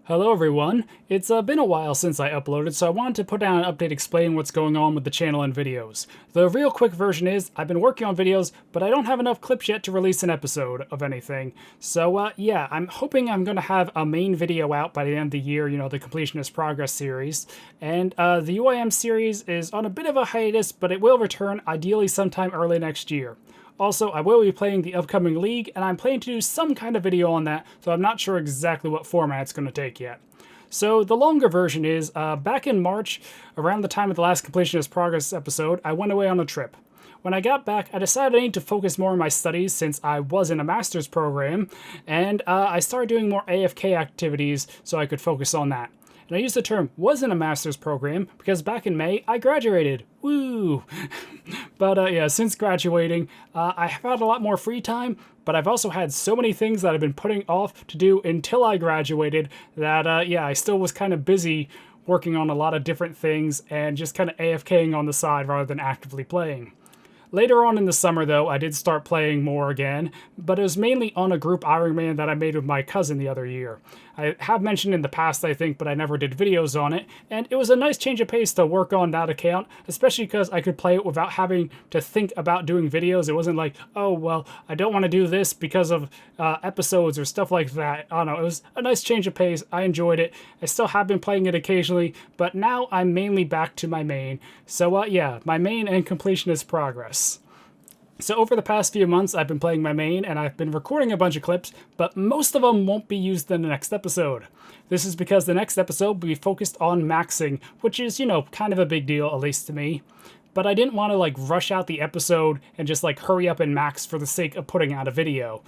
Hello everyone. It's been a while since I uploaded, so I wanted to put out an update explaining what's going on with the channel and videos. The real quick version is, I've been working on videos, but I don't have enough clips yet to release an episode of anything. So yeah, I'm hoping I'm going to have a main video out by the end of the year, the Completionist Progress series. And the UIM series is on a bit of a hiatus, but it will return ideally sometime early next year. Also, I will be playing the upcoming League, and I'm planning to do some kind of video on that, so I'm not sure exactly what format it's going to take yet. So the longer version is, back in March, around the time of the last Completionist Progress episode, I went away on a trip. When I got back, I decided I need to focus more on my studies since I was in a master's program, and I started doing more AFK activities so I could focus on that. And I use the term was in a master's program because back in May, I graduated. Woo! But yeah, since graduating, I have had a lot more free time, but I've also had so many things that I've been putting off to do until I graduated that, yeah, I still was kind of busy working on a lot of different things and just kind of AFKing on the side rather than actively playing. Later on in the summer, though, I did start playing more again, but it was mainly on a group Iron Man that I made with my cousin the other year. I have mentioned in the past, I think, but I never did videos on it, and it was a nice change of pace to work on that account, especially because I could play it without having to think about doing videos. It wasn't like, oh, well, I don't want to do this because of episodes or stuff like that. I don't know, it was a nice change of pace. I enjoyed it. I still have been playing it occasionally, but now I'm mainly back to my main. So yeah, my main and Completionist Progress. So over the past few months, I've been playing my main, and I've been recording a bunch of clips, but most of them won't be used in the next episode. This is because the next episode will be focused on maxing, which is, kind of a big deal, at least to me. But I didn't want to, rush out the episode and just, hurry up and max for the sake of putting out a video.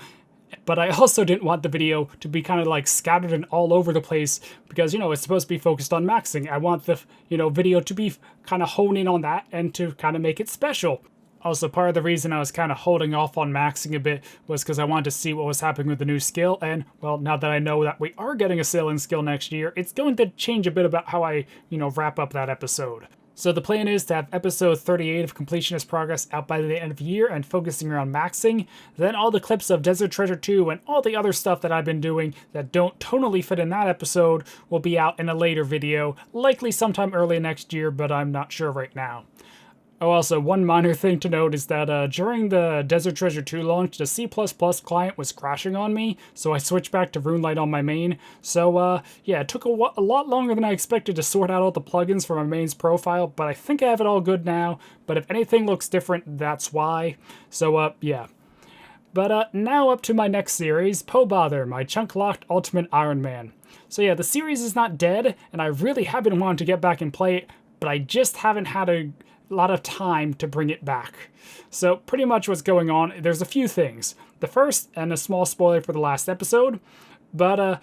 But I also didn't want the video to be kind of scattered and all over the place because, it's supposed to be focused on maxing. I want the, video to be kind of hone in on that and to kind of make it special. Also, part of the reason I was kind of holding off on maxing a bit was because I wanted to see what was happening with the new skill, and, well, now that I know that we are getting a sailing skill next year, it's going to change a bit about how I, wrap up that episode. So the plan is to have episode 38 of Completionist Progress out by the end of the year and focusing around maxing, then all the clips of Desert Treasure 2 and all the other stuff that I've been doing that don't tonally fit in that episode will be out in a later video, likely sometime early next year, but I'm not sure right now. Oh, also, one minor thing to note is that during the Desert Treasure 2 launch, the C++ client was crashing on me, so I switched back to RuneLite on my main. So, yeah, it took a lot longer than I expected to sort out all the plugins for my main's profile, but I think I have it all good now. But if anything looks different, that's why. So, yeah. But now up to my next series, Bother, my chunk-locked Ultimate Iron Man. So yeah, the series is not dead, and I really have been wanting to get back and play it, but I just haven't had a lot of time to bring it back. So pretty much what's going on, there's a few things. The first, and a small spoiler for the last episode, but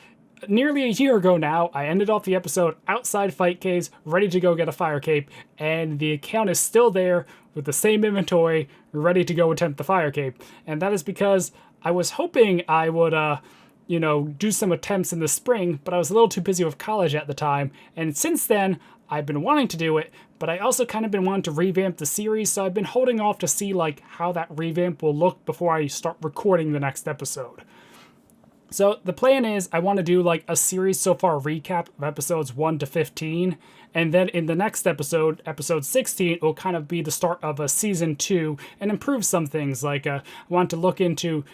nearly a year ago now, I ended off the episode outside Fight Caves, ready to go get a fire cape, and the account is still there with the same inventory, ready to go attempt the fire cape. And that is because I was hoping I would do some attempts in the spring, but I was a little too busy with college at the time, and since then, I've been wanting to do it, but I also kind of been wanting to revamp the series, so I've been holding off to see how that revamp will look before I start recording the next episode. So the plan is I want to do a series so far recap of episodes 1 to 15, and then in the next episode, episode 16, it will kind of be the start of a season 2 and improve some things. I want to look into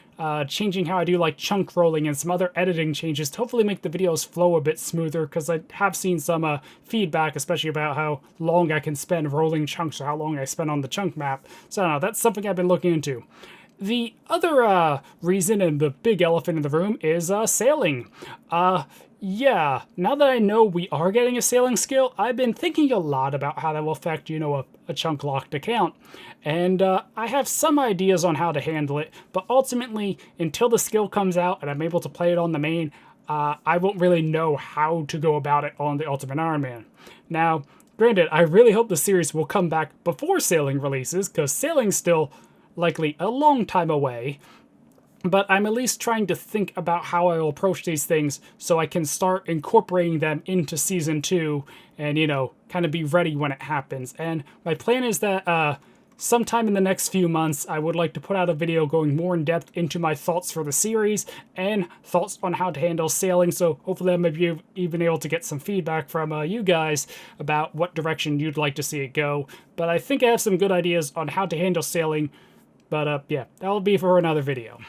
changing how I do chunk rolling and some other editing changes to hopefully make the videos flow a bit smoother, because I have seen some feedback, especially about how long I can spend rolling chunks or how long I spend on the chunk map. So I don't know, that's something I've been looking into. The other reason, and the big elephant in the room, is sailing. Yeah, now that I know we are getting a sailing skill, I've been thinking a lot about how that will affect, a chunk-locked account. And I have some ideas on how to handle it, but ultimately, until the skill comes out and I'm able to play it on the main, I won't really know how to go about it on the Ultimate Iron Man. Now, granted, I really hope the series will come back before sailing releases, because sailing's still likely a long time away, but I'm at least trying to think about how I will approach these things so I can start incorporating them into Season 2 and, kind of be ready when it happens. And my plan is that sometime in the next few months, I would like to put out a video going more in depth into my thoughts for the series and thoughts on how to handle sailing. So hopefully I may be even able to get some feedback from you guys about what direction you'd like to see it go. But I think I have some good ideas on how to handle sailing. But yeah, that'll be for another video.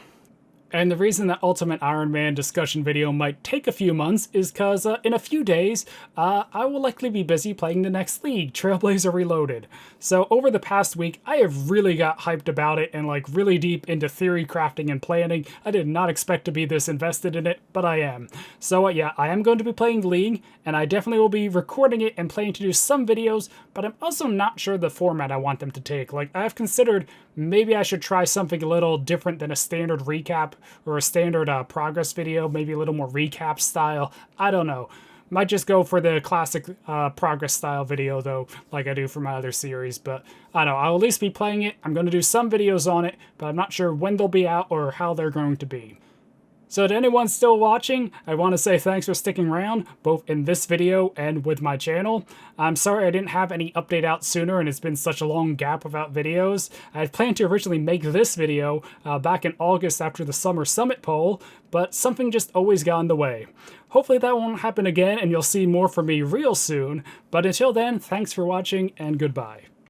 And the reason that Ultimate Iron Man discussion video might take a few months is because in a few days, I will likely be busy playing the next league, Trailblazer Reloaded. So over the past week, I have really got hyped about it and like really deep into theory crafting and planning. I did not expect to be this invested in it, but I am. So yeah, I am going to be playing League, and I definitely will be recording it and planning to do some videos, but I'm also not sure the format I want them to take. Like, I've considered maybe I should try something a little different than a standard recap or a standard progress video, maybe a little more recap style. I don't know. Might just go for the classic progress style video though, like I do for my other series, but I don't know, I'll at least be playing it. I'm going to do some videos on it, but I'm not sure when they'll be out or how they're going to be. So to anyone still watching, I want to say thanks for sticking around, both in this video and with my channel. I'm sorry I didn't have any update out sooner and it's been such a long gap without videos. I had planned to originally make this video back in August after the Summer Summit poll, but something just always got in the way. Hopefully that won't happen again and you'll see more from me real soon, but until then, thanks for watching and goodbye.